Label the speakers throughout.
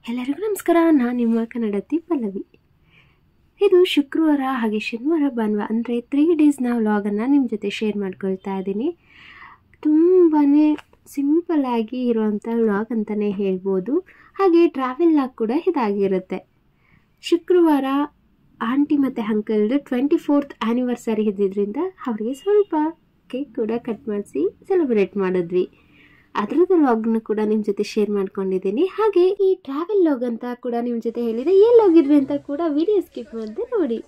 Speaker 1: ಎಲ್ಲರಿಗೂ ನಮಸ್ಕಾರ. ನಾನು ನಿಮ್ಮ ಕನ್ನಡತಿ ಪಲ್ಲವಿ. ಇದು ಶುಕ್ರವಾರ ಹಾಗೆ ಶನಿವಾರ ಭಾನುವಾರ ಅಂದರೆ 3 ಡೇಸ್ನ ವ್ಲಾಗನ್ನು ನಿಮ್ಮ ಜೊತೆ ಶೇರ್ ಮಾಡ್ಕೊಳ್ತಾ ಇದ್ದೀನಿ. ತುಂಬಾ ಸಿಂಪಲ್ಲಾಗಿ ಇರುವಂಥ ವ್ಲಾಗ್ ಅಂತಲೇ ಹೇಳ್ಬೋದು. ಹಾಗೆ ಟ್ರಾವೆಲ್ ಲಾಗ್ ಕೂಡ ಇದಾಗಿರುತ್ತೆ. ಶುಕ್ರವಾರ ಆಂಟಿ ಮತ್ತು ಅಂಕಲ್ದು 24th ಆ್ಯನಿವರ್ಸರಿ ಇದ್ದಿದ್ದರಿಂದ ಅವರಿಗೆ ಸ್ವಲ್ಪ ಕೇಕ್ ಕೂಡ ಕಟ್ ಮಾಡಿಸಿ ಸೆಲೆಬ್ರೇಟ್ ಮಾಡಿದ್ವಿ. ಅದರದ್ದು ವ್ಲಾಗ್ನ ಕೂಡ ನಿಮ್ಮ ಜೊತೆ ಶೇರ್ ಮಾಡ್ಕೊಂಡಿದ್ದೀನಿ. ಹಾಗೆ ಈ ಟ್ರಾವೆಲ್ ಲಾಗ್ ಅಂತ ಕೂಡ ನಿಮ್ಮ ಜೊತೆ ಹೇಳಿದೆ. ಎಲ್ಲಿ ಹೋಗಿದ್ವಿ ಅಂತ ಕೂಡ ವಿಡಿಯೋ ಸ್ಕಿಪ್ ಮಾಡಿದೆ ನೋಡಿ.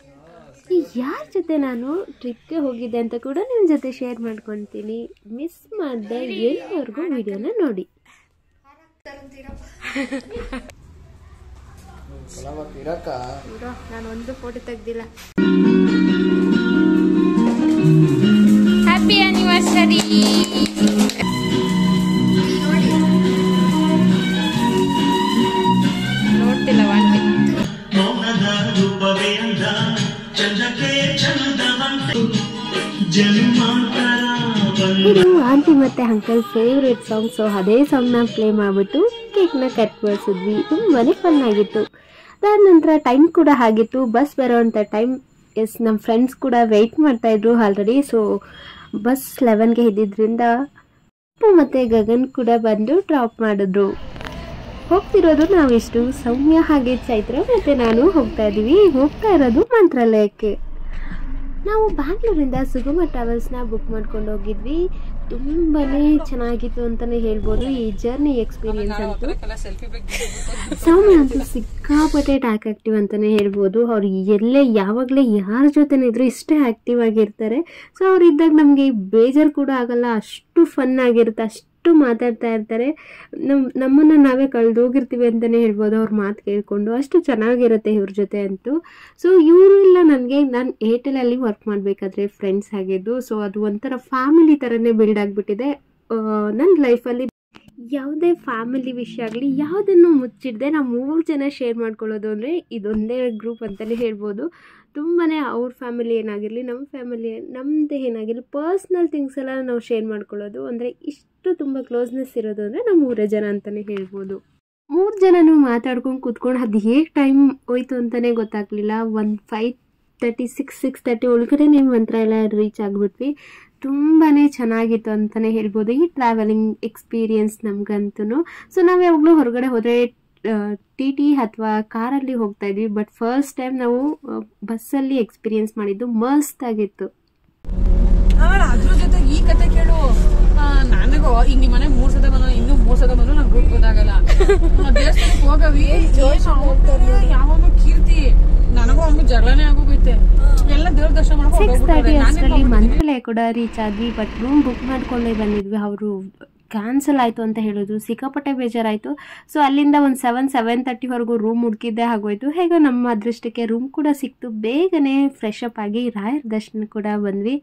Speaker 1: ಯಾರ ಜೊತೆ ನಾನು ಟ್ರಿಪ್ಗೆ ಹೋಗಿದ್ದೆ ಅಂತ ಕೂಡ ನಿಮ್ಮ ಜೊತೆ ಶೇರ್ ಮಾಡ್ಕೊತೀನಿ. ಮಿಸ್ ಮಾಡಿದೆ ಎಲ್ಲರಿಗೂ ವಿಡಿಯೋನ ನೋಡಿ. ನಾನು ಒಂದು ಫೋಟೋ ತೆಗ್ದಿಲ್ಲ. Happy anniversary. ಇದು ಆಂಟಿ ಮತ್ತು ಅಂಕಲ್ ಫೇವ್ರೇಟ್ ಸಾಂಗ್. ಸೊ ಅದೇ ಸಾಂಗ್ನ ಪ್ಲೇ ಮಾಡಿಬಿಟ್ಟು ಕೇಕ್ನ ಕಟ್ ಮಾಡಿಸಿದ್ವಿ. ತುಂಬಾ ಫನ್ ಆಗಿತ್ತು. ಅದಾದ ನಂತರ ಟೈಮ್ ಕೂಡ ಆಗಿತ್ತು, ಬಸ್ ಬರೋವಂಥ ಟೈಮ್. ನಮ್ಮ ಫ್ರೆಂಡ್ಸ್ ಕೂಡ ವೆಯ್ಟ್ ಮಾಡ್ತಾಯಿದ್ರು ಆಲ್ರೆಡಿ. ಸೊ ಬಸ್ 11ಗೆ ಇದ್ದಿದ್ದರಿಂದ ಅಪ್ಪು ಮತ್ತು ಗಗನ್ ಕೂಡ ಬಂದು ಡ್ರಾಪ್ ಮಾಡಿದ್ರು. ಹೋಗ್ತಿರೋದು ನಾವಿಷ್ಟು ಸೌಮ್ಯ ಹಾಗೆ ಚೈತ್ರ ಮತ್ತು ನಾನು ಹೋಗ್ತಾ ಇದ್ದೀವಿ. ಹೋಗ್ತಾ ಇರೋದು ಮಂತ್ರಾಲಯಕ್ಕೆ. ನಾವು ಬ್ಯಾಂಗ್ಳೂರಿಂದ ಸುಗಮ ಟ್ರಾವೆಲ್ಸ್ನ ಬುಕ್ ಮಾಡ್ಕೊಂಡು ಹೋಗಿದ್ವಿ. ತುಂಬಾ ಚೆನ್ನಾಗಿತ್ತು ಅಂತಲೇ ಹೇಳ್ಬೋದು ಈ ಜರ್ನಿ ಎಕ್ಸ್ಪೀರಿಯನ್ಸ್ ಅಂತೂ. ಸೌಮ್ಯ ಅಂತೂ ಸಿಕ್ಕಾಪಟ್ಟೆ ಆ್ಯಕ್ಟಿವ್ ಅಂತಲೇ ಹೇಳ್ಬೋದು. ಅವ್ರು ಎಲ್ಲೇ ಯಾವಾಗಲೇ ಯಾರ ಜೊತೆನಿದ್ರು ಇಷ್ಟೇ ಆ್ಯಕ್ಟಿವ್ ಆಗಿರ್ತಾರೆ. ಸೊ ಅವ್ರಿದ್ದಾಗ ನಮಗೆ ಬೇಜಾರು ಕೂಡ ಆಗಲ್ಲ, ಅಷ್ಟು ಫನ್ ಆಗಿರುತ್ತೆ, ಅಷ್ಟು ಮಾತಾಡ್ತಾ ಇರ್ತಾರೆ. ನಮ್ಮನ್ನು ನಾವೇ ಕಳೆದೋಗಿರ್ತೀವಿ ಅಂತಲೇ ಹೇಳ್ಬೋದು ಅವ್ರ ಮಾತು ಕೇಳಿಕೊಂಡು. ಅಷ್ಟು ಚೆನ್ನಾಗಿರುತ್ತೆ ಇವ್ರ ಜೊತೆ ಅಂತೂ. ಸೊ ಇವರು ಇಲ್ಲ, ನಾನು ಏರ್ಟೆಲಲ್ಲಿ ವರ್ಕ್ ಮಾಡಬೇಕಾದ್ರೆ ಫ್ರೆಂಡ್ಸ್ ಆಗಿದ್ದು. ಸೊ ಅದು ಒಂಥರ ಫ್ಯಾಮಿಲಿ ಥರನೇ ಬಿಲ್ಡ್ ಆಗಿಬಿಟ್ಟಿದೆ ನನ್ನ ಲೈಫಲ್ಲಿ. ಯಾವುದೇ ಫ್ಯಾಮಿಲಿ ವಿಷಯ ಆಗಲಿ ಯಾವುದನ್ನು ಮುಚ್ಚಿಡದೆ ನಾವು 3 ಜನ ಶೇರ್ ಮಾಡ್ಕೊಳ್ಳೋದು ಅಂದರೆ ಇದೊಂದೇ ಗ್ರೂಪ್ ಅಂತಲೇ ಹೇಳ್ಬೋದು. ತುಂಬಾ ಅವ್ರ ಫ್ಯಾಮಿಲಿ ಏನಾಗಿರಲಿ, ನಮ್ಮ ಫ್ಯಾಮಿಲಿ ನಮ್ಮದೇ ಏನಾಗಿರಲಿ, ಪರ್ಸ್ನಲ್ ಥಿಂಗ್ಸ್ ಎಲ್ಲ ನಾವು ಶೇರ್ ಮಾಡ್ಕೊಳ್ಳೋದು ಅಂದರೆ ಇಷ್ಟು ತುಂಬ ಕ್ಲೋಸ್ನೆಸ್ ಇರೋದು ಅಂದರೆ ನಾವು 3 ಜನ ಅಂತಲೇ ಹೇಳ್ಬೋದು. 3 ಜನನೂ ಮಾತಾಡ್ಕೊಂಡು ಕೂತ್ಕೊಂಡು ಅದು ಹೇಗೆ ಟೈಮ್ ಹೋಯ್ತು ಅಂತಲೇ ಗೊತ್ತಾಗಲಿಲ್ಲ. 6:30 ಒಳಗಡೆ ಮಂತ್ರಾಲಯ ರೀಚ್ ಆಗಿಬಿಟ್ವಿ. ತುಂಬಾ ಚೆನ್ನಾಗಿತ್ತು ಅಂತಲೇ ಹೇಳ್ಬೋದು ಈ ಟ್ರಾವೆಲಿಂಗ್ ಎಕ್ಸ್ಪೀರಿಯನ್ಸ್ ನಮಗಂತೂ. ಸೊ ನಾವು ಯಾವಾಗಲೂ ಹೊರಗಡೆ ಹೋದರೆ TT ಅಥವಾ ಕಾರಲ್ಲಿ ಹೋಗ್ತಾ ಇದ್ವಿ. ಬಟ್ ಫಸ್ಟ್ ಟೈಮ್ ನಾವು ಬಸ್ಸಲ್ಲಿ ಎಕ್ಸ್ಪೀರಿಯನ್ಸ್ ಮಾಡಿದ್ದು ಮಸ್ತ್ ಆಗಿತ್ತು.
Speaker 2: ಅದ್ರ ಜೊತೆ ಈ ಕತೆ ಕೇಳು. ನನಗೂ ಈಗ ನಿಮ್ಮ ಮನೆ 3 ಸತ ಬಂದು ಇನ್ನೂ 3 ಸತ ಬಂದು ನಂಗೆ ರೂಟ್ ಗೊತ್ತಾಗಲ್ಲ. ದೇವಸ್ಥಾನಕ್ಕೆ ಹೋಗವಿ ಯಾವಾಗ ಕೀರ್ತಿ ನನಗೂ ಅವ್ನು ಜಗಳನೇ ಆಗೋಗೈತೆ. ಎಲ್ಲ ದೇವ್ರ ದರ್ಶನ ಮಾಡ್ಕೊಂಡು
Speaker 1: 6:30 ಮಂತ್ರಾಲಯ ಕೂಡ ರೀಚ್ ಆದ್ವಿ. ಬಟ್ ರೂಮ್ ಬುಕ್ ಮಾಡ್ಕೊಂಡೇ ಬಂದಿದ್ವಿ. ಅವರು ಕ್ಯಾನ್ಸಲ್ ಆಯಿತು ಅಂತ ಹೇಳೋದು ಸಿಕ್ಕಾಪಟ್ಟೆ ಬೇಜಾರಾಯಿತು. ಸೊ ಅಲ್ಲಿಂದ ಒಂದು 7:30ವರೆಗೂ ರೂಮ್ ಹುಡುಕಿದ್ದೆ ಆಗೋಯ್ತು. ಹೇಗೋ ನಮ್ಮ ಅದೃಷ್ಟಕ್ಕೆ ರೂಮ್ ಕೂಡ ಸಿಕ್ತು. ಬೇಗನೆ ಫ್ರೆಶ್ ಅಪ್ ಆಗಿ ರಾಯರ ದರ್ಶನ ಕೂಡ ಬಂದ್ವಿ.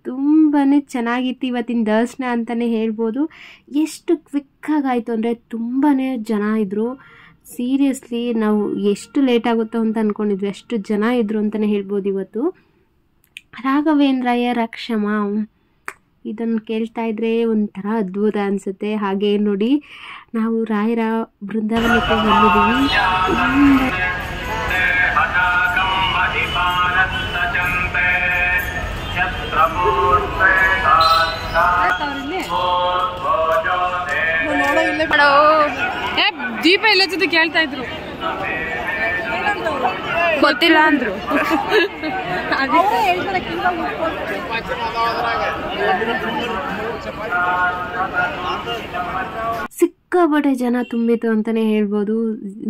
Speaker 1: ತುಂಬಾ ಚೆನ್ನಾಗಿತ್ತು ಇವತ್ತಿನ ದರ್ಶನ ಅಂತಲೇ ಹೇಳ್ಬೋದು. ಎಷ್ಟು ಕ್ವಿಕ್ಕಾಗಾಯಿತು ಅಂದರೆ ತುಂಬಾ ಜನ ಇದ್ದರು. ಸೀರಿಯಸ್ಲಿ ನಾವು ಎಷ್ಟು ಲೇಟ್ ಆಗುತ್ತೋ ಅಂತ ಅಂದ್ಕೊಂಡಿದ್ವಿ, ಅಷ್ಟು ಜನ ಇದ್ದರು ಅಂತಲೇ ಹೇಳ್ಬೋದು ಇವತ್ತು. ರಾಘವೇಂದ್ರಾಯ ರಕ್ಷಮ ಇದನ್ನು ಕೇಳ್ತಾ ಇದ್ರೆ ಒಂಥರ ಅದ್ಭುತ ಅನಿಸುತ್ತೆ. ಹಾಗೆ ನೋಡಿ ನಾವು ರಾಯರ ಬೃಂದಾವನಕ್ಕೆ ಬಂದಿದ್ದೀವಿ.
Speaker 2: ದೀಪ ಎಲ್ಲ ಜೊತೆ ಕೇಳ್ತಾ ಇದ್ರು,
Speaker 1: ಗೊತ್ತಿಲ್ಲ ಅಂದ್ರು. ಸಿಕ್ಕಾಪಟ್ಟೆ ಜನ ತುಂಬಿತು ಅಂತಲೇ ಹೇಳ್ಬೋದು.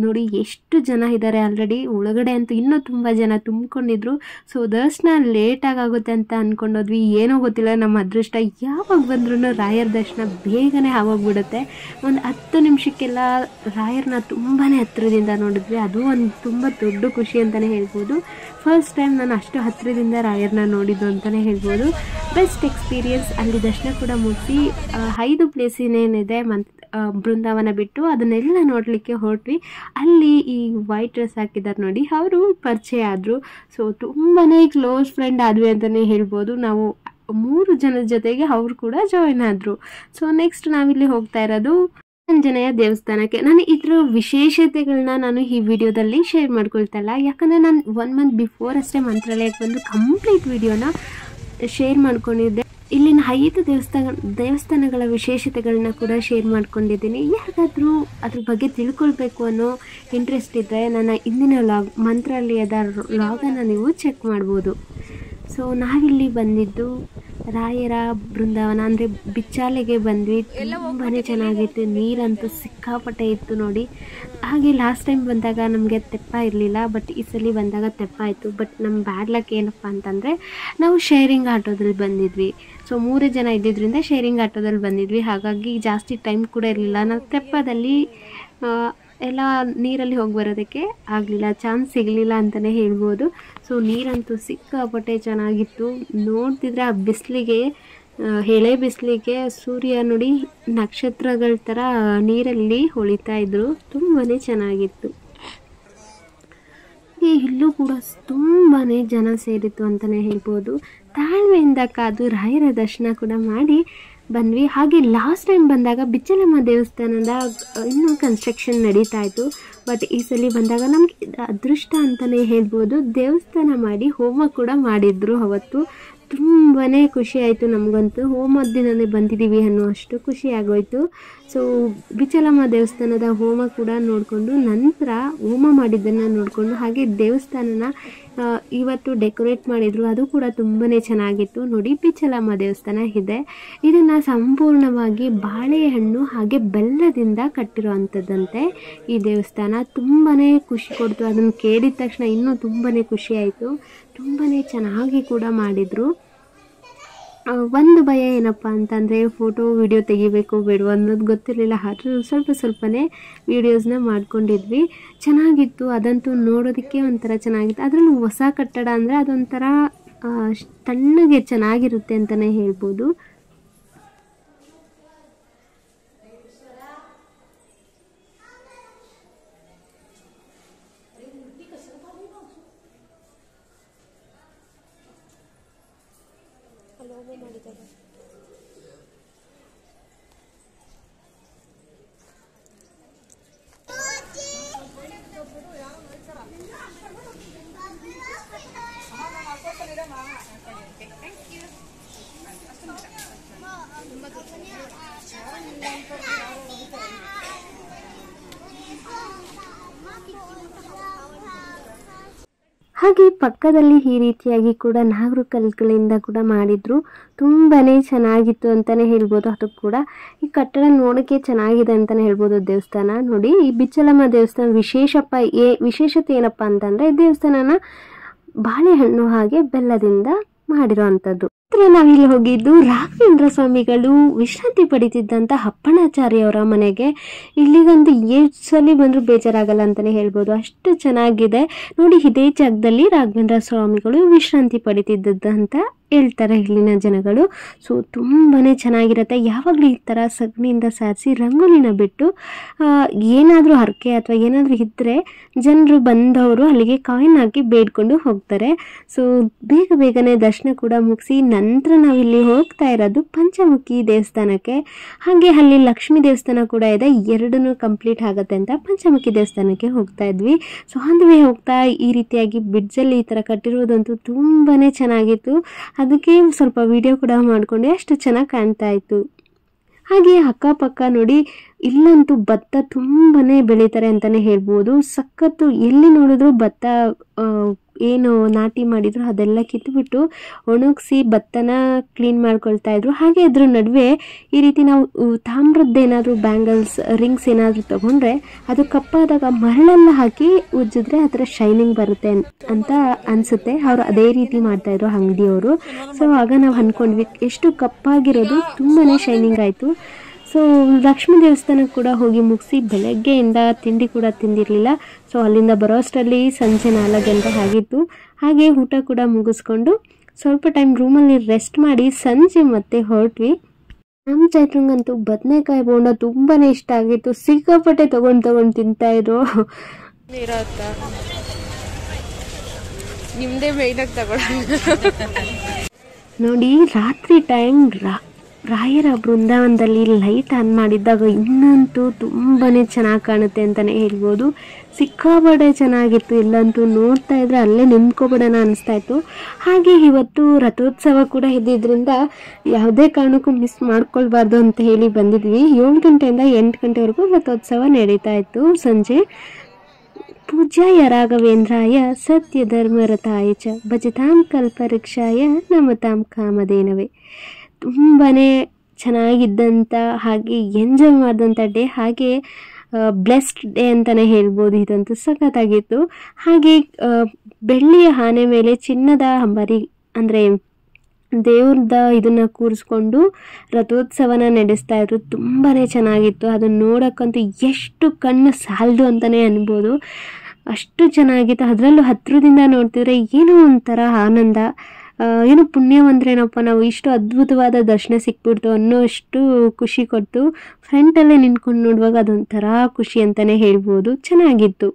Speaker 1: ನೋಡಿ ಎಷ್ಟು ಜನ ಇದ್ದಾರೆ ಆಲ್ರೆಡಿ. ಒಳಗಡೆ ಅಂತೂ ಇನ್ನೂ ತುಂಬ ಜನ ತುಂಬಿಕೊಂಡಿದ್ರು. ಸೊ ದರ್ಶನ ಲೇಟಾಗುತ್ತೆ ಅಂತ ಅಂದ್ಕೊಂಡೋದ್ವಿ. ಏನೋ ಗೊತ್ತಿಲ್ಲ, ನಮ್ಮ ಅದೃಷ್ಟ ಯಾವಾಗ ಬಂದ್ರೂ ರಾಯರ ದರ್ಶನ ಬೇಗನೆ ಆಗೋಗ್ಬಿಡುತ್ತೆ. ಒಂದು 10 ನಿಮಿಷಕ್ಕೆಲ್ಲ ರಾಯರನ್ನ ತುಂಬಾ ಹತ್ತಿರದಿಂದ ನೋಡಿದ್ವಿ. ಅದು ಒಂದು ತುಂಬ ದೊಡ್ಡ ಖುಷಿ ಅಂತಲೇ ಹೇಳ್ಬೋದು. ಫಸ್ಟ್ ಟೈಮ್ ನಾನು ಅಷ್ಟು ಹತ್ತಿರದಿಂದ ರಾಯರನ್ನ ನೋಡಿದ್ದು ಅಂತಲೇ ಹೇಳ್ಬೋದು. Best experience. ಅಲ್ಲಿ ದರ್ಶನ ಕೂಡ ಮುಗಿಸಿ 5 ಪ್ಲೇಸ್ ಏನೇನಿದೆ ಬೃಂದಾವನ ಬಿಟ್ಟು ಅದನ್ನೆಲ್ಲ ನೋಡಲಿಕ್ಕೆ ಹೊರಟ್ವಿ. ಅಲ್ಲಿ ಈ ವೈಟ್ ಡ್ರೆಸ್ ಹಾಕಿದ್ದಾರೆ ನೋಡಿ, ಅವರು ಪರಿಚಯ ಆದರು. ಸೊ ತುಂಬಾ ಕ್ಲೋಸ್ ಫ್ರೆಂಡ್ ಆದ್ವಿ ಅಂತಲೇ ಹೇಳ್ಬೋದು. ನಾವು 3 ಜನದ ಜೊತೆಗೆ ಅವರು ಕೂಡ ಜಾಯಿನ್ ಆದರು. ಸೊ ನೆಕ್ಸ್ಟ್ ನಾವಿಲ್ಲಿ ಹೋಗ್ತಾ ಇರೋದು ಆಂಜನೇಯ ದೇವಸ್ಥಾನಕ್ಕೆ. ನಾನು ಇದರ ವಿಶೇಷತೆಗಳನ್ನ ನಾನು ಈ ವಿಡಿಯೋದಲ್ಲಿ ಶೇರ್ ಮಾಡ್ಕೊಳ್ತಾ ಇಲ್ಲ, ಯಾಕಂದರೆ ನಾನು 1 ಮಂತ್ ಬಿಫೋರ್ ಅಷ್ಟೇ ಮಂತ್ರಾಲಯಕ್ಕೆ ಬಂದು ಕಂಪ್ಲೀಟ್ ವಿಡಿಯೋನ ಶೇರ್ ಮಾಡ್ಕೊಂಡಿದ್ದೆ. ಇಲ್ಲಿನ 5 ದೇವಸ್ಥಾನಗಳ ವಿಶೇಷತೆಗಳನ್ನ ಕೂಡ ಶೇರ್ ಮಾಡ್ಕೊಂಡಿದ್ದೀನಿ. ಯಾರಿಗಾದರೂ ಅದ್ರ ಬಗ್ಗೆ ತಿಳ್ಕೊಳ್ಬೇಕು ಅನ್ನೋ ಇಂಟ್ರೆಸ್ಟ್ ಇದ್ದರೆ ನನ್ನ ಇಂದಿನ ವ್ಲಾಗ್ ಮಂತ್ರಾಲಯದ ವ್ಲಾಗನ್ನು ನೀವು ಚೆಕ್ ಮಾಡ್ಬೋದು. ಸೊ ನಾವಿಲ್ಲಿ ಬಂದಿದ್ದು ರಾಯರ ಬೃಂದಾವನ ಅಂದರೆ ಬಿಚ್ಚಾಲೆಗೆ ಬಂದ್ವಿ. ತುಂಬಾ ಚೆನ್ನಾಗಿತ್ತು, ನೀರಂತೂ ಸಿಕ್ಕಾಪಟ್ಟೆ ಇತ್ತು ನೋಡಿ. ಹಾಗೆ ಲಾಸ್ಟ್ ಟೈಮ್ ಬಂದಾಗ ನಮಗೆ ತೆಪ್ಪ ಇರಲಿಲ್ಲ, ಬಟ್ ಈ ಸಲ ಬಂದಾಗ ತೆಪ್ಪ ಆಯಿತು. ಬಟ್ ನಮ್ಮ ಬ್ಯಾಡ್ ಲಕ್ ಏನಪ್ಪ ಅಂತಂದರೆ ನಾವು ಶೇರಿಂಗ್ ಆಟೋದಲ್ಲಿ ಬಂದಿದ್ವಿ. ಸೊ 3 ಜನ ಇದ್ದಿದ್ದರಿಂದ ಶೇರಿಂಗ್ ಆಟೋದಲ್ಲಿ ಬಂದಿದ್ವಿ, ಹಾಗಾಗಿ ಜಾಸ್ತಿ ಟೈಮ್ ಕೂಡ ಇರಲಿಲ್ಲ. ನಾವು ತೆಪ್ಪದಲ್ಲಿ ಎಲ್ಲ ನೀರಲ್ಲಿ ಹೋಗಿ ಬರೋದಕ್ಕೆ ಆಗಲಿಲ್ಲ, ಚಾನ್ಸ್ ಸಿಗಲಿಲ್ಲ ಅಂತಲೇ ಹೇಳ್ಬೋದು. ಸೊ ನೀರಂತೂ ಸಿಕ್ಕಾಪಟ್ಟೆ ಚೆನ್ನಾಗಿತ್ತು. ನೋಡ್ತಿದ್ರೆ ಆ ಬಿಸಿಲಿಗೆ, ಎಳೆ ಬಿಸಿಲಿಗೆ ಸೂರ್ಯ ನೋಡಿ ನಕ್ಷತ್ರಗಳ ಥರ ನೀರಲ್ಲಿ ಹೊಳಿತಾ ಇದ್ರು. ತುಂಬಾ ಚೆನ್ನಾಗಿತ್ತು. ಇಲ್ಲೂ ಕೂಡ ತುಂಬಾ ಜನ ಸೇರಿತ್ತು ಅಂತಲೇ ಹೇಳ್ಬೋದು. ತಾಳ್ಮೆಯಿಂದ ಕಾದು ರಾಯರ ದರ್ಶನ ಕೂಡ ಮಾಡಿ ಬಂದ್ವಿ. ಹಾಗೆ ಲಾಸ್ಟ್ ಟೈಮ್ ಬಂದಾಗ ಬಿಚ್ಚಲಮ್ಮ ದೇವಸ್ಥಾನದ ಇನ್ನೂ ಕನ್ಸ್ಟ್ರಕ್ಷನ್ ನಡೀತಾ ಇತ್ತು. ಬಟ್ ಈ ಸಲ ಬಂದಾಗ ನಮಗೆ ಅದೃಷ್ಟ ಅಂತಲೇ ಹೇಳ್ಬೋದು, ದೇವಸ್ಥಾನ ಮಾಡಿ ಹೋಮ ಕೂಡ ಮಾಡಿದ್ರು ಅವತ್ತು. ತುಂಬಾ ಖುಷಿ ಆಯಿತು ನಮಗಂತೂ. ಹೋಮದ ದಿನವೇ ಬಂದಿದ್ದೀವಿ ಅನ್ನುವಷ್ಟು ಖುಷಿ ಆಗೋಯಿತು. ಸೊ ಬಿಚ್ಚಲಮ್ಮ ದೇವಸ್ಥಾನದ ಹೋಮ ಕೂಡ ನೋಡಿಕೊಂಡು, ನಂತರ ಹೋಮ ಮಾಡಿದ್ದನ್ನು ನೋಡಿಕೊಂಡು, ಹಾಗೆ ದೇವಸ್ಥಾನನ ಇವತ್ತು ಡೆಕೋರೇಟ್ ಮಾಡಿದರು, ಅದು ಕೂಡ ತುಂಬಾ ಚೆನ್ನಾಗಿತ್ತು ನೋಡಿ. ಬಿಚ್ಚಲಮ್ಮ ದೇವಸ್ಥಾನ ಇದೆ. ಇದನ್ನು ಸಂಪೂರ್ಣವಾಗಿ ಬಾಳೆಹಣ್ಣು ಹಾಗೆ ಬೆಲ್ಲದಿಂದ ಕಟ್ಟಿರೋ ಅಂಥದ್ದಂತೆ ಈ ದೇವಸ್ಥಾನ. ತುಂಬಾ ಖುಷಿ ಕೊಡ್ತು. ಅದನ್ನು ಕೇಳಿದ ತಕ್ಷಣ ಇನ್ನೂ ತುಂಬಾ ಖುಷಿ ಆಯಿತು. ತುಂಬಾ ಚೆನ್ನಾಗಿ ಕೂಡ ಮಾಡಿದರು. ಒಂದು ಭಯ ಏನಪ್ಪ ಅಂತಂದರೆ ಫೋಟೋ ವಿಡಿಯೋ ತೆಗಿಬೇಕು ಬೇಡವ ಅನ್ನೋದು ಗೊತ್ತಿರಲಿಲ್ಲ. ಆದರೂ ಸ್ವಲ್ಪನೇ ವೀಡಿಯೋಸ್ನ ಮಾಡ್ಕೊಂಡಿದ್ವಿ. ಚೆನ್ನಾಗಿತ್ತು, ಅದಂತೂ ನೋಡೋದಕ್ಕೆ ಒಂಥರ ಚೆನ್ನಾಗಿತ್ತು. ಅದರಲ್ಲೂ ಹೊಸ ಕಟ್ಟಡ ಅಂದರೆ ಅದೊಂಥರ ತಣ್ಣಗೆ ಚೆನ್ನಾಗಿರುತ್ತೆ ಅಂತಲೇ ಹೇಳ್ಬೋದು. ಹಾಗೆ ಪಕ್ಕದಲ್ಲಿ ಈ ರೀತಿಯಾಗಿ ಕೂಡ ನಾಗರು ಕಲ್ಲುಗಳಿಂದ ಕೂಡ ಮಾಡಿದ್ರು. ತುಂಬಾ ಚೆನ್ನಾಗಿತ್ತು ಅಂತಲೇ ಹೇಳ್ಬೋದು. ಅದು ಕೂಡ ಈ ಕಟ್ಟಡ ನೋಡೋಕ್ಕೆ ಚೆನ್ನಾಗಿದೆ ಅಂತಲೇ ಹೇಳ್ಬೋದು. ದೇವಸ್ಥಾನ ನೋಡಿ, ಈ ಬಿಚ್ಚಲಮ್ಮ ದೇವಸ್ಥಾನ ವಿಶೇಷತೆ ಏನಪ್ಪ ಅಂತಂದರೆ ದೇವಸ್ಥಾನನ ಬಾಳೆಹಣ್ಣು ಹಾಗೆ ಬೆಲ್ಲದಿಂದ ಮಾಡಿರೋ ಅಂಥದ್ದು. ನಾವಿಲ್ಲಿ ಹೋಗಿದ್ದು ರಾಘವೇಂದ್ರ ಸ್ವಾಮಿಗಳು ವಿಶ್ರಾಂತಿ ಪಡಿತಿದ್ದಂಥ ಅಪ್ಪಣಾಚಾರ್ಯವರ ಮನೆಗೆ. ಇಲ್ಲಿಗಂತೂ ಎಷ್ಟು ಸಲ ಬಂದರೂ ಬೇಜಾರಾಗಲ್ಲ ಅಂತಲೇ ಹೇಳ್ಬೋದು, ಅಷ್ಟು ಚೆನ್ನಾಗಿದೆ ನೋಡಿ. ಇದೇ ಜಾಗದಲ್ಲಿ ರಾಘವೇಂದ್ರ ಸ್ವಾಮಿಗಳು ವಿಶ್ರಾಂತಿ ಪಡಿತಿದ್ದದ್ದು ಅಂತ ಹೇಳ್ತಾರೆ ಇಲ್ಲಿನ ಜನಗಳು. ಸೊ ತುಂಬಾ ಚೆನ್ನಾಗಿರುತ್ತೆ. ಯಾವಾಗಲೂ ಈ ಥರ ಸಗಣಿಯಿಂದ ಸಾರಿಸಿ ರಂಗೋಲಿನ ಬಿಟ್ಟು ಏನಾದರೂ ಹರಕೆ ಅಥವಾ ಏನಾದರೂ ಇದ್ದರೆ ಜನರು ಬಂದವರು ಅಲ್ಲಿಗೆ ಕಾಯಿನ್ ಹಾಕಿ ಬೇಡ್ಕೊಂಡು ಹೋಗ್ತಾರೆ. ಸೊ ಬೇಗನೆ ದರ್ಶನ ಕೂಡ ಮುಗಿಸಿ ನಂತರ ನಾವಿಲ್ಲಿ ಹೋಗ್ತಾ ಇರೋದು ಪಂಚಮುಖಿ ದೇವಸ್ಥಾನಕ್ಕೆ. ಹಾಗೆ ಅಲ್ಲಿ ಲಕ್ಷ್ಮೀ ದೇವಸ್ಥಾನ ಕೂಡ ಇದೆ. ಎರಡನ್ನೂ ಕಂಪ್ಲೀಟ್ ಆಗುತ್ತೆ ಅಂತ ಪಂಚಮುಖಿ ದೇವಸ್ಥಾನಕ್ಕೆ ಹೋಗ್ತಾ ಇದ್ವಿ. ಸೊ ಅಂದ್ವೇ ಹೋಗ್ತಾ ಈ ರೀತಿಯಾಗಿ ಬ್ರಿಡ್ಜಲ್ಲಿ ಈ ಥರ ಕಟ್ಟಿರೋದಂತೂ ತುಂಬಾ ಚೆನ್ನಾಗಿತ್ತು. ಅದಕ್ಕೆ ಸ್ವಲ್ಪ ವಿಡಿಯೋ ಕೂಡ ಮಾಡಿಕೊಂಡೆ, ಅಷ್ಟು ಚೆನ್ನಾಗಿ ಕಾಣ್ತಾ ಇತ್ತು. ಹಾಗೆ ಅಕ್ಕಪಕ್ಕ ನೋಡಿ, ಇಲ್ಲಂತೂ ಭತ್ತ ತುಂಬಾ ಬೆಳೀತಾರೆ ಅಂತಲೇ ಹೇಳ್ಬೋದು. ಸಖತ್ತು, ಎಲ್ಲಿ ನೋಡಿದ್ರು ಭತ್ತ ಏನು ನಾಟಿ ಮಾಡಿದ್ರು ಅದೆಲ್ಲ ಕಿತ್ಬಿಟ್ಟು ಒಣಗಿಸಿ ಭತ್ತನ ಕ್ಲೀನ್ ಮಾಡ್ಕೊಳ್ತಾ ಇದ್ರು. ಹಾಗೆ ಅದ್ರ ನಡುವೆ ಈ ರೀತಿ ನಾವು ತಾಮ್ರದ್ದೇನಾದರೂ ಬ್ಯಾಂಗಲ್ಸ್, ರಿಂಗ್ಸ್ ಏನಾದರೂ ತೊಗೊಂಡ್ರೆ ಅದು ಕಪ್ಪಾದಾಗ ಮರಳೆಲ್ಲ ಹಾಕಿ ಉಜ್ಜಿದ್ರೆ ಅದರ ಶೈನಿಂಗ್ ಬರುತ್ತೆ ಅಂತ ಅನಿಸುತ್ತೆ. ಅವರು ಅದೇ ರೀತಿ ಮಾಡ್ತಾಯಿದ್ರು ಅಂಗಡಿಯವರು. ಸೊ ಆಗ ನಾವು ಅಂದ್ಕೊಂಡ್ವಿ ಎಷ್ಟು ಕಪ್ಪಾಗಿರೋದು ತುಂಬಾ ಶೈನಿಂಗ್ ಆಯಿತು. ಸೊ ಲಕ್ಷ್ಮೀ ದೇವಸ್ಥಾನಕ್ಕೆ ಕೂಡ ಹೋಗಿ ಮುಗಿಸಿ ಬೆಳಗ್ಗೆಯಿಂದ ತಿಂಡಿ ಕೂಡ ತಿಂದಿರಲಿಲ್ಲ. ಸೊ ಅಲ್ಲಿಂದ ಬರೋ ಅಷ್ಟರಲ್ಲಿ ಸಂಜೆ 4 ಗಂಟೆ ಆಗಿತ್ತು. ಹಾಗೆ ಊಟ ಕೂಡ ಮುಗಿಸ್ಕೊಂಡು ಸ್ವಲ್ಪ ಟೈಮ್ ರೂಮಲ್ಲಿ ರೆಸ್ಟ್ ಮಾಡಿ ಸಂಜೆ ಮತ್ತೆ ಹೊರಟ್ವಿ. ನಮ್ಮ ಚೈತ್ರಂಗಂತೂ ಬದನೆಕಾಯಿ ಬೋಂಡ ತುಂಬಾ ಇಷ್ಟ ಆಗಿತ್ತು. ಸಿಕ್ಕಾಪಟ್ಟೆ ತಗೊಂಡು ತಿಂತಾಯಿದ್ರು.
Speaker 2: ನಿಮ್ಮದೇ ಮೇಯ್ನಾಗಿ ತಗೊಳ್ಳಿ
Speaker 1: ನೋಡಿ, ರಾತ್ರಿ ಟೈಮ್ ರಾಯರ ಬೃಂದಾವನದಲ್ಲಿ ಲೈಟ್ ಆನ್ ಮಾಡಿದ್ದಾಗ ಇನ್ನಂತೂ ತುಂಬಾ ಚೆನ್ನಾಗಿ ಕಾಣುತ್ತೆ ಅಂತಲೇ ಹೇಳ್ಬೋದು. ಸಿಕ್ಕಾಪಟ್ಟೆ ಚೆನ್ನಾಗಿತ್ತು. ಇಲ್ಲಂತೂ ನೋಡ್ತಾ ಇದ್ರೆ ಅಲ್ಲೇ ನಿಂತ್ಕೊಬಿಡೋಣ ಅನಿಸ್ತಾ ಇತ್ತು. ಹಾಗೆ ಇವತ್ತು ರಥೋತ್ಸವ ಕೂಡ ಇದ್ದಿದ್ದರಿಂದ ಯಾವುದೇ ಕಾರಣಕ್ಕೂ ಮಿಸ್ ಮಾಡ್ಕೊಳ್ಬಾರ್ದು ಅಂತ ಹೇಳಿ ಬಂದಿದ್ವಿ. 7 ಗಂಟೆಯಿಂದ 8 ಗಂಟೆವರೆಗೂ ರಥೋತ್ಸವ ನಡೀತಾ ಇತ್ತು ಸಂಜೆ. ಪೂಜ್ಯಾಯ ರಾಘವೇಂದ್ರಾಯ ಸತ್ಯ ಧರ್ಮರಥಾಯ ಚ ಭಜತಾಂ ಕಲ್ಪವೃಕ್ಷಾಯ ನಮತಾಂ ಕಾಮಧೇನವೇ. ತುಂಬಾ ಚೆನ್ನಾಗಿದ್ದಂಥ ಹಾಗೆ ಎಂಜಾಯ್ ಮಾಡಿದಂಥ ಡೇ, ಹಾಗೆ ಬ್ಲೆಸ್ಡ್ ಡೇ ಅಂತಲೇ ಹೇಳ್ಬೋದು. ಇದಂತೂ ಸಖತ್ತಾಗಿತ್ತು. ಹಾಗೆ ಬೆಳ್ಳಿಯ ಆನೆ ಮೇಲೆ ಚಿನ್ನದ ಅಂಬಾರಿ ಅಂದರೆ ದೇವ್ರದ ಇದನ್ನು ಕೂರಿಸ್ಕೊಂಡು ರಥೋತ್ಸವನ ನಡೆಸ್ತಾ ಇದ್ರು. ತುಂಬಾ ಚೆನ್ನಾಗಿತ್ತು. ಅದನ್ನು ನೋಡೋಕ್ಕಂತೂ ಎಷ್ಟು ಕಣ್ಣು ಸಾಲದು ಅಂತಲೇ ಅನ್ಬೋದು, ಅಷ್ಟು ಚೆನ್ನಾಗಿತ್ತು. ಅದರಲ್ಲೂ ಹತ್ತಿರದಿಂದ ನೋಡ್ತಿದ್ರೆ ಏನೋ ಒಂಥರ ಆನಂದ, ಏನೋ ಪುಣ್ಯವಂದ್ರೇನಪ್ಪ ನಾವು ಇಷ್ಟು ಅದ್ಭುತವಾದ ದರ್ಶನ ಸಿಕ್ಬಿಡ್ತು ಅನ್ನೋ ಅಷ್ಟು ಖುಷಿ ಕೊಟ್ಟು ಫ್ರಂಟಲ್ಲೇ ನಿಂತ್ಕೊಂಡು ನೋಡುವಾಗ ಅದೊಂಥರ ಖುಷಿ ಅಂತಲೇ ಹೇಳ್ಬೋದು. ಚೆನ್ನಾಗಿತ್ತು.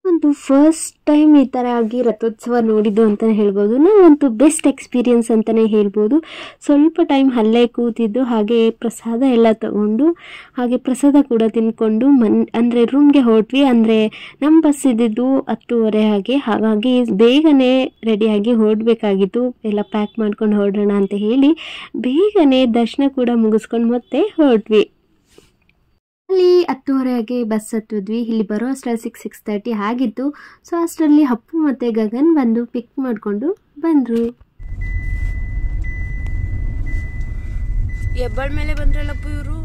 Speaker 1: ಒಂದು ಫಸ್ಟ್ ಟೈಮ್ ಈ ಥರ ಆಗಿ ರಥೋತ್ಸವ ನೋಡಿದ್ದು ಅಂತಲೇ ಹೇಳ್ಬೋದು. ನಾವಂತೂ ಬೆಸ್ಟ್ ಎಕ್ಸ್ಪೀರಿಯನ್ಸ್ ಅಂತಲೇ ಹೇಳ್ಬೋದು. ಸ್ವಲ್ಪ ಟೈಮ್ ಅಲ್ಲೇ ಕೂತಿದ್ದು, ಹಾಗೆ ಪ್ರಸಾದ ಎಲ್ಲ ತಗೊಂಡು ಹಾಗೆ ಪ್ರಸಾದ ಕೂಡ ತಿಂದ್ಕೊಂಡು ಅಂದರೆ ರೂಮ್ಗೆ ಹೊರಟ್ವಿ. ಅಂದರೆ ನಮ್ಮ ಬಸ್ ಇದ್ದಿದ್ದು 10:30 ಹಾಗಾಗಿ ಬೇಗನೆ ರೆಡಿಯಾಗಿ ಹೊರಡಬೇಕಾಗಿತ್ತು. ಎಲ್ಲ ಪ್ಯಾಕ್ ಮಾಡ್ಕೊಂಡು ಹೊರಡೋಣ ಅಂತ ಹೇಳಿ ಬೇಗನೆ ದರ್ಶನ ಕೂಡ ಮುಗಿಸ್ಕೊಂಡು ಮತ್ತೆ ಹೊರಟ್ವಿ. ಅಲ್ಲಿ 10:30 ಬಸ್ ಹತ್ತಿದ್ವಿ. ಇಲ್ಲಿ ಬರೋ ಅಷ್ಟರಲ್ಲಿ 6:30 ಆಗಿತ್ತು. ಸೊ ಅಷ್ಟರಲ್ಲಿ ಅಪ್ಪು ಮತ್ತು ಗಗನ್ ಬಂದು ಪಿಕ್ ಮಾಡಿಕೊಂಡು ಬಂದರು.
Speaker 2: ಹೆಬ್ಬಾಳ ಮೇಲೆ ಬಂದ್ರಲ್ಲಪ್ಪ ಇವರು.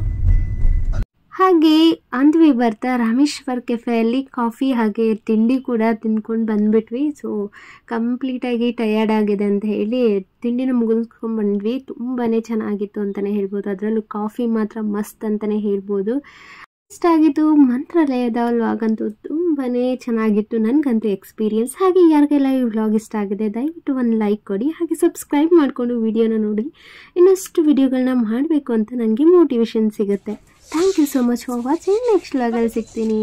Speaker 1: ಹಾಗೆ ಅಂದ್ವಿ ಬರ್ತಾ ರಾಮೇಶ್ವರ್ ಕೆಫೆಯಲ್ಲಿ ಕಾಫಿ ಹಾಗೆ ತಿಂಡಿ ಕೂಡ ತಿಂದ್ಕೊಂಡು ಬಂದ್ಬಿಟ್ವಿ. ಸೊ ಕಂಪ್ಲೀಟಾಗಿ ಟಯರ್ಡ್ ಆಗಿದೆ ಅಂತ ಹೇಳಿ ತಿಂಡಿನ ಮುಗಿಸ್ಕೊಂಡು ಬಂದ್ವಿ. ತುಂಬಾ ಚೆನ್ನಾಗಿತ್ತು ಅಂತಲೇ ಹೇಳ್ಬೋದು. ಅದರಲ್ಲೂ ಕಾಫಿ ಮಾತ್ರ ಮಸ್ತ್ ಅಂತಲೇ ಹೇಳ್ಬೋದು. ಇಷ್ಟ ಆಗಿತ್ತು. ಮಂತ್ರಾಲಯದ ವ್ಲಾಗ್ ಅಂತೂ ತುಂಬಾ ಚೆನ್ನಾಗಿತ್ತು. ನನಗಂತೂ ಎಕ್ಸ್ಪೀರಿಯನ್ಸ್. ಹಾಗೆ ಯಾರಿಗೆಲ್ಲ ಈ ವ್ಲಾಗ್ ಇಷ್ಟ ಆಗಿದೆ ದಯವಿಟ್ಟು ಒಂದು ಲೈಕ್ ಕೊಡಿ. ಹಾಗೆ ಸಬ್ಸ್ಕ್ರೈಬ್ ಮಾಡಿಕೊಂಡು ವಿಡಿಯೋನ ನೋಡಿ. ಇನ್ನಷ್ಟು ವಿಡಿಯೋಗಳನ್ನ ಮಾಡಬೇಕು ಅಂತ ನನಗೆ ಮೋಟಿವೇಶನ್ ಸಿಗುತ್ತೆ. Thank you so much for watching. Next ವ್ಲಾಗಲ್ಲಿ ಸಿಗ್ತೀನಿ.